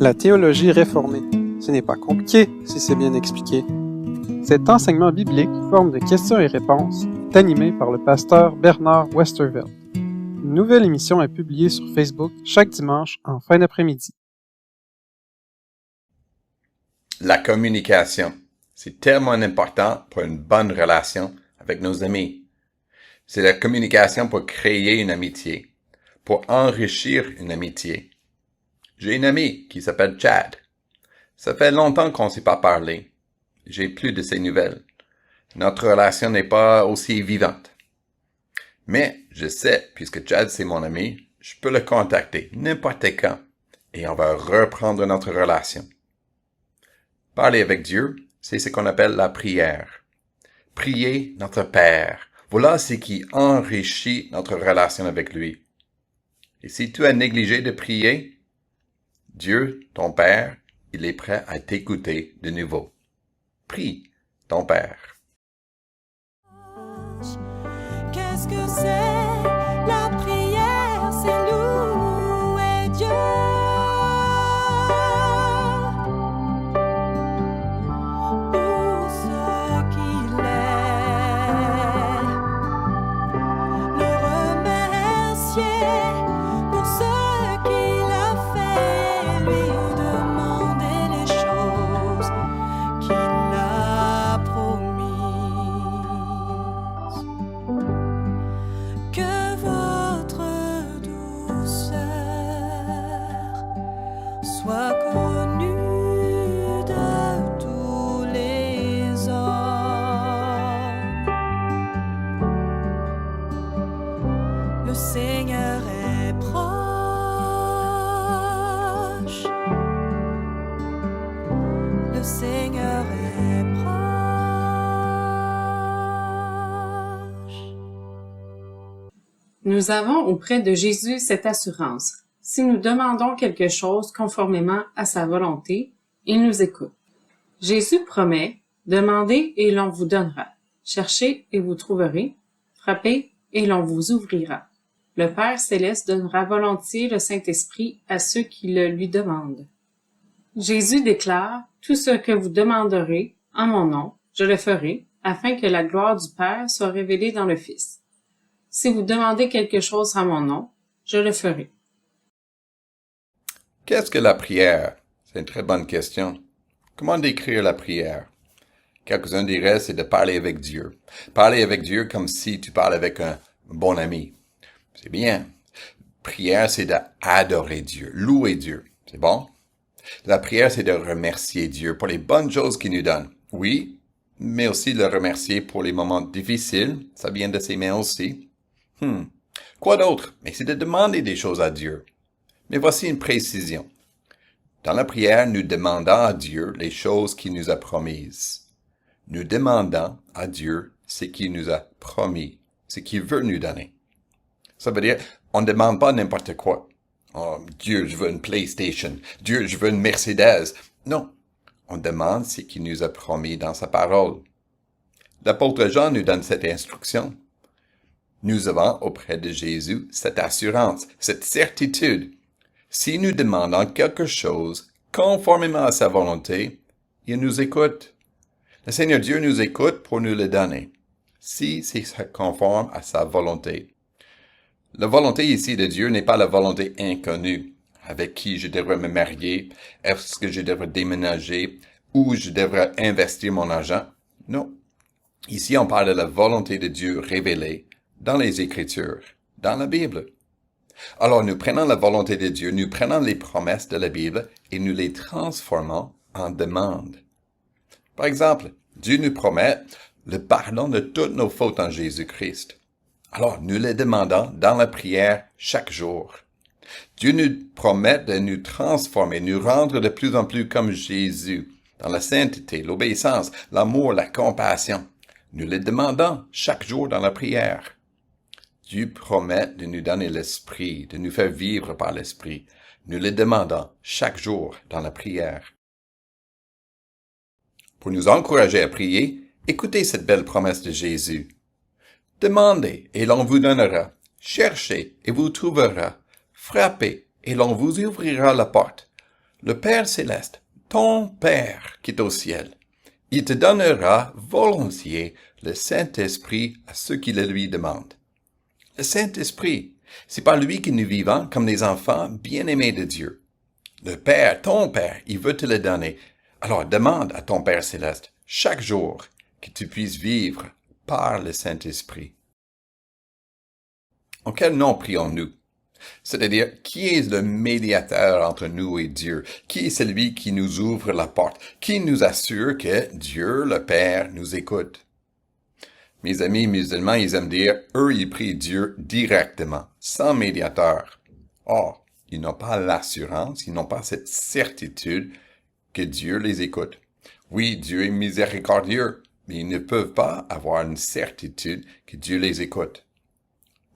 La théologie réformée. Ce n'est pas compliqué si c'est bien expliqué. Cet enseignement biblique, forme de questions et réponses, est animé par le pasteur Bernard Westervelt. Une nouvelle émission est publiée sur Facebook chaque dimanche en fin d'après-midi. La communication, c'est tellement important pour une bonne relation avec nos amis. C'est la communication pour créer une amitié, pour enrichir une amitié. J'ai une amie qui s'appelle Chad. Ça fait longtemps qu'on ne s'est pas parlé. J'ai plus de ses nouvelles. Notre relation n'est pas aussi vivante. Mais je sais, puisque Chad c'est mon ami, je peux le contacter n'importe quand et on va reprendre notre relation. Parler avec Dieu, c'est ce qu'on appelle la prière. Prier notre Père, voilà ce qui enrichit notre relation avec lui. Et si tu as négligé de prier, Dieu, ton Père, il est prêt à t'écouter de nouveau. Prie, ton Père. Qu'est-ce que c'est la prière? C'est louer Dieu. Pour ce qu'il est, le remercier pour ce qu'il a fait, lui demander les choses qu'il a promises. Que votre douceur soit connue de tous les hommes. Le Seigneur est proche. Le Seigneur est proche. Nous avons auprès de Jésus cette assurance. Si nous demandons quelque chose conformément à sa volonté, il nous écoute. Jésus promet, demandez et l'on vous donnera. Cherchez et vous trouverez. Frappez et l'on vous ouvrira. Le Père céleste donnera volontiers le Saint-Esprit à ceux qui le lui demandent. Jésus déclare, tout ce que vous demanderez en mon nom, je le ferai, afin que la gloire du Père soit révélée dans le Fils. Si vous demandez quelque chose en mon nom, je le ferai. Qu'est-ce que la prière? C'est une très bonne question. Comment décrire la prière? Quelques-uns diraient c'est de parler avec Dieu. Parler avec Dieu comme si tu parles avec un bon ami. C'est bien. Prière, c'est d'adorer Dieu, louer Dieu. C'est bon? La prière, c'est de remercier Dieu pour les bonnes choses qu'il nous donne. Oui, mais aussi le remercier pour les moments difficiles. Ça vient de ses mains aussi. Quoi d'autre? Mais c'est de demander des choses à Dieu. Mais voici une précision. Dans la prière, nous demandons à Dieu les choses qu'il nous a promises. Nous demandons à Dieu ce qu'il nous a promis, ce qu'il veut nous donner. Ça veut dire, on ne demande pas n'importe quoi. Oh, Dieu, je veux une PlayStation. Dieu, je veux une Mercedes. Non. On demande ce qu'il nous a promis dans sa parole. L'apôtre Jean nous donne cette instruction. Nous avons auprès de Jésus cette assurance, cette certitude. Si nous demandons quelque chose conformément à sa volonté, il nous écoute. Le Seigneur Dieu nous écoute pour nous le donner, si c'est conforme à sa volonté. La volonté ici de Dieu n'est pas la volonté inconnue, avec qui je devrais me marier, est-ce que je devrais déménager, où je devrais investir mon argent. Non. Ici, on parle de la volonté de Dieu révélée dans les Écritures, dans la Bible. Alors, nous prenons la volonté de Dieu, nous prenons les promesses de la Bible et nous les transformons en demandes. Par exemple, Dieu nous promet le pardon de toutes nos fautes en Jésus-Christ. Alors, nous les demandons dans la prière chaque jour. Dieu nous promet de nous transformer, nous rendre de plus en plus comme Jésus, dans la sainteté, l'obéissance, l'amour, la compassion. Nous les demandons chaque jour dans la prière. Dieu promet de nous donner l'Esprit, de nous faire vivre par l'Esprit. Nous le demandons chaque jour dans la prière. Pour nous encourager à prier, écoutez cette belle promesse de Jésus. Demandez et l'on vous donnera. Cherchez et vous trouverez. Frappez et l'on vous ouvrira la porte. Le Père céleste, ton Père qui est au ciel, il te donnera volontiers le Saint-Esprit à ceux qui le lui demandent. Le Saint-Esprit, c'est par lui que nous vivons comme des enfants bien-aimés de Dieu. Le Père, ton Père, il veut te le donner. Alors demande à ton Père céleste chaque jour que tu puisses vivre par le Saint-Esprit. En quel nom prions-nous? C'est-à-dire, qui est le médiateur entre nous et Dieu? Qui est celui qui nous ouvre la porte? Qui nous assure que Dieu, le Père, nous écoute? Mes amis musulmans, ils aiment dire, eux, ils prient Dieu directement, sans médiateur. Or, ils n'ont pas l'assurance, ils n'ont pas cette certitude que Dieu les écoute. Oui, Dieu est miséricordieux, mais ils ne peuvent pas avoir une certitude que Dieu les écoute.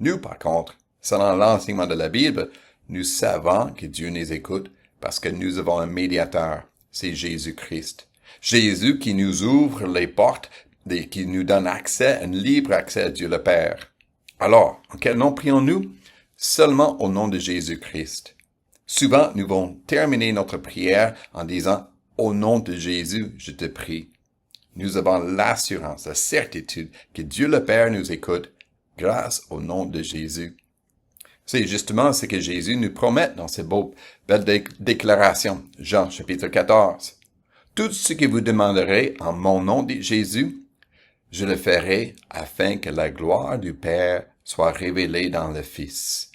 Nous, par contre, selon l'enseignement de la Bible, nous savons que Dieu nous écoute parce que nous avons un médiateur, c'est Jésus-Christ. Jésus qui nous ouvre les portes et qui nous donne accès, un libre accès à Dieu le Père. Alors, en quel nom prions-nous? Seulement au nom de Jésus-Christ. Souvent, nous allons terminer notre prière en disant « Au nom de Jésus, je te prie ». Nous avons l'assurance, la certitude que Dieu le Père nous écoute grâce au nom de Jésus. C'est justement ce que Jésus nous promet dans ces belles déclarations. Jean chapitre 14. « Tout ce que vous demanderez en mon nom, dit Jésus, je le ferai afin que la gloire du Père soit révélée dans le Fils. »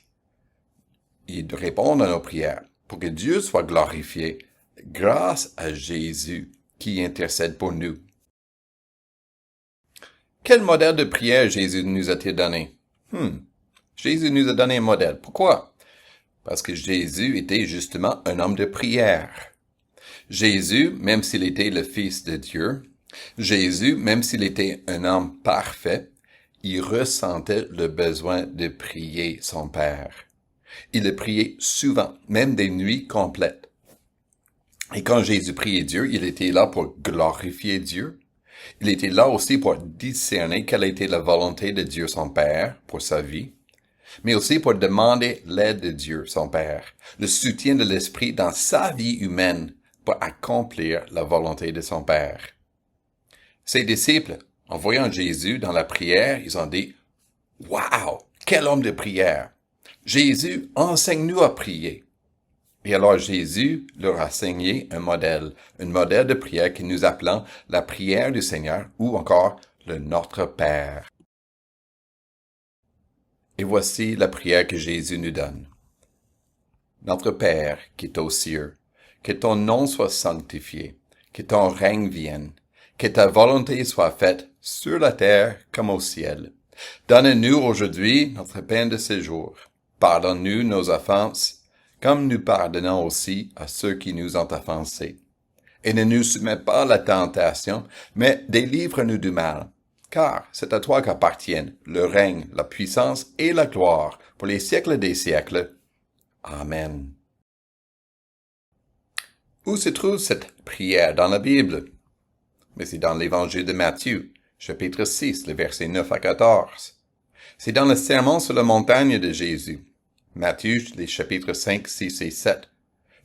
Il répond à nos prières pour que Dieu soit glorifié grâce à Jésus qui intercède pour nous. Quel modèle de prière Jésus nous a-t-il donné? Jésus nous a donné un modèle. Pourquoi? Parce que Jésus était justement un homme de prière. Jésus, même s'il était le Fils de Dieu, Jésus, même s'il était un homme parfait, il ressentait le besoin de prier son Père. Il le priait souvent, même des nuits complètes. Et quand Jésus priait Dieu, il était là pour glorifier Dieu. Il était là aussi pour discerner quelle était la volonté de Dieu son Père pour sa vie, mais aussi pour demander l'aide de Dieu son Père, le soutien de l'Esprit dans sa vie humaine pour accomplir la volonté de son Père. Ses disciples, en voyant Jésus dans la prière, ils ont dit « Wow! Quel homme de prière! Jésus, enseigne-nous à prier. » Et alors Jésus leur a enseigné un modèle de prière que nous appelons la prière du Seigneur ou encore le Notre Père. Et voici la prière que Jésus nous donne. Notre Père qui est aux cieux, que ton nom soit sanctifié, que ton règne vienne, que ta volonté soit faite sur la terre comme au ciel. Donne-nous aujourd'hui notre pain de ce jour. Pardonne-nous nos offenses, comme nous pardonnons aussi à ceux qui nous ont offensés. Et ne nous soumets pas à la tentation, mais délivre-nous du mal. Car c'est à toi qu'appartiennent le règne, la puissance et la gloire pour les siècles des siècles. Amen. Où se trouve cette prière dans la Bible? Mais c'est dans l'Évangile de Matthieu, chapitre 6, les versets 9 à 14. C'est dans le sermon sur la montagne de Jésus. Matthieu, les chapitres 5, 6 et 7.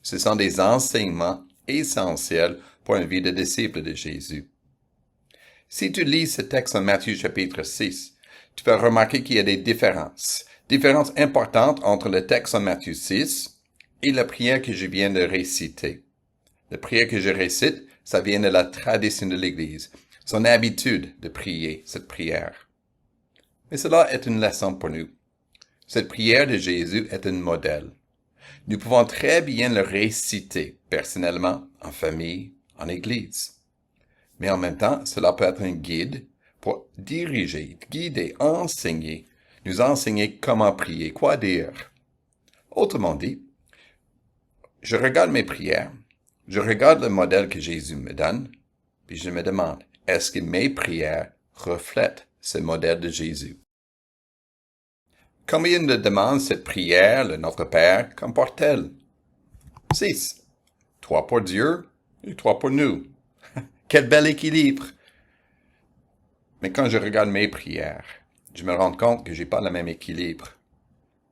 Ce sont des enseignements essentiels pour une vie de disciple de Jésus. Si tu lis ce texte en Matthieu chapitre 6, tu vas remarquer qu'il y a des différences importantes entre le texte en Matthieu 6 et la prière que je viens de réciter. La prière que je récite, ça vient de la tradition de l'Église, son habitude de prier cette prière. Mais cela est une leçon pour nous. Cette prière de Jésus est un modèle. Nous pouvons très bien le réciter personnellement, en famille, en Église. Mais en même temps, cela peut être un guide pour diriger, guider, nous enseigner comment prier, quoi dire. Autrement dit, je regarde mes prières, je regarde le modèle que Jésus me donne, puis je me demande, est-ce que mes prières reflètent ce modèle de Jésus? Combien de demandes cette prière, le Notre Père, comporte-t-elle? 6. 3 pour Dieu et 3 pour nous. Quel bel équilibre! Mais quand je regarde mes prières, je me rends compte que j'ai pas le même équilibre.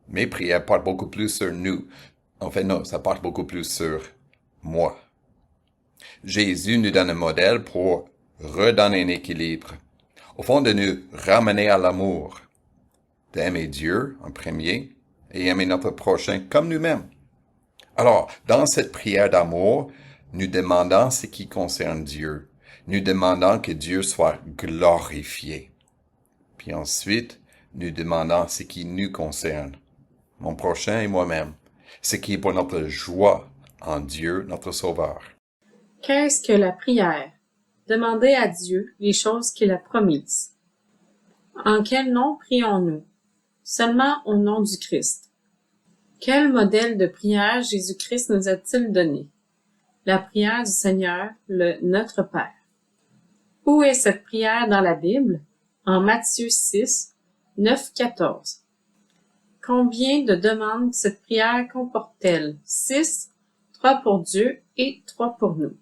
Mes prières portent beaucoup plus sur nous. En fait, non, ça porte beaucoup plus sur moi. Jésus nous donne un modèle pour redonner un équilibre, au fond de nous ramener à l'amour, d'aimer Dieu en premier et aimer notre prochain comme nous-mêmes. Alors, dans cette prière d'amour, nous demandons ce qui concerne Dieu. Nous demandons que Dieu soit glorifié. Puis ensuite, nous demandons ce qui nous concerne, mon prochain et moi-même, ce qui est pour notre joie en Dieu, notre Sauveur. Qu'est-ce que la prière? Demander à Dieu les choses qu'il a promises. En quel nom prions-nous? Seulement au nom du Christ. Quel modèle de prière Jésus-Christ nous a-t-il donné? La prière du Seigneur, le Notre Père. Où est cette prière dans la Bible? En Matthieu 6, 9-14. Combien de demandes cette prière comporte-t-elle? 6, 3 pour Dieu et 3 pour nous.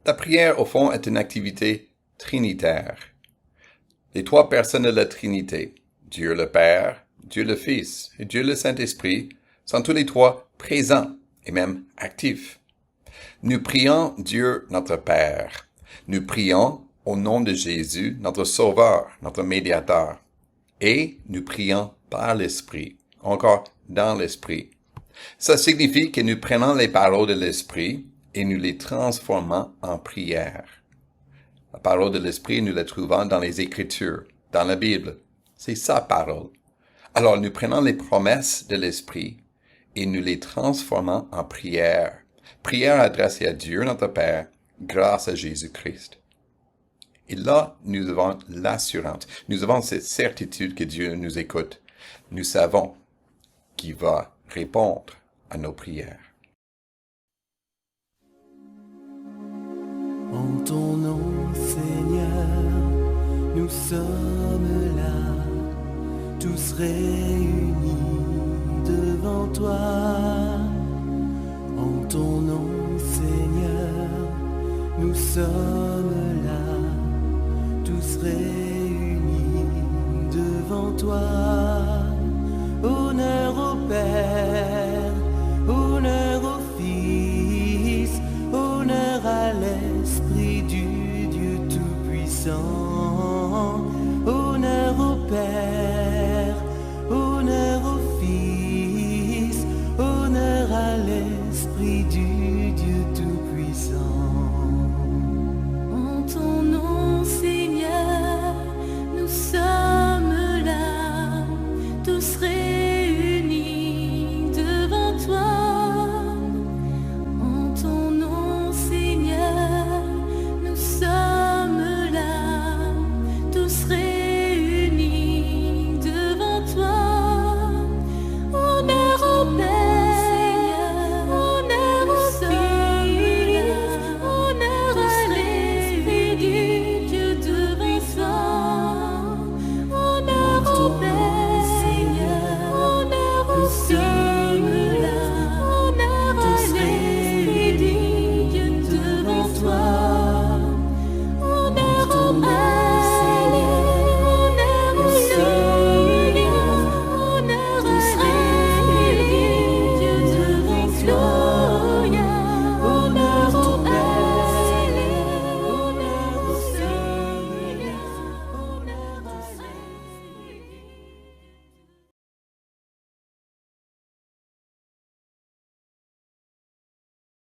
La prière, au fond, est une activité trinitaire. Les trois personnes de la Trinité, Dieu le Père, Dieu le Fils et Dieu le Saint-Esprit, sont tous les trois présents et même actifs. Nous prions Dieu notre Père. Nous prions au nom de Jésus, notre Sauveur, notre Médiateur. Et nous prions par l'Esprit, encore dans l'Esprit. Ça signifie que nous prenons les paroles de l'Esprit et nous les transformons en prière. La parole de l'Esprit, nous la trouvons dans les Écritures, dans la Bible. C'est sa parole. Alors nous prenons les promesses de l'Esprit et nous les transformons en prière. Prière adressée à Dieu, notre Père, grâce à Jésus-Christ. Et là, nous avons l'assurance. Nous avons cette certitude que Dieu nous écoute. Nous savons qu'il va répondre à nos prières. En ton nom, Seigneur, nous sommes là, tous réunis devant toi. En ton nom, Seigneur, nous sommes là, tous réunis devant toi. Honneur au Père, honneur au Fils, honneur à l'Esprit du Dieu Tout-Puissant. Honneur au Père, honneur au Fils, honneur à l'Esprit du Dieu Tout-Puissant.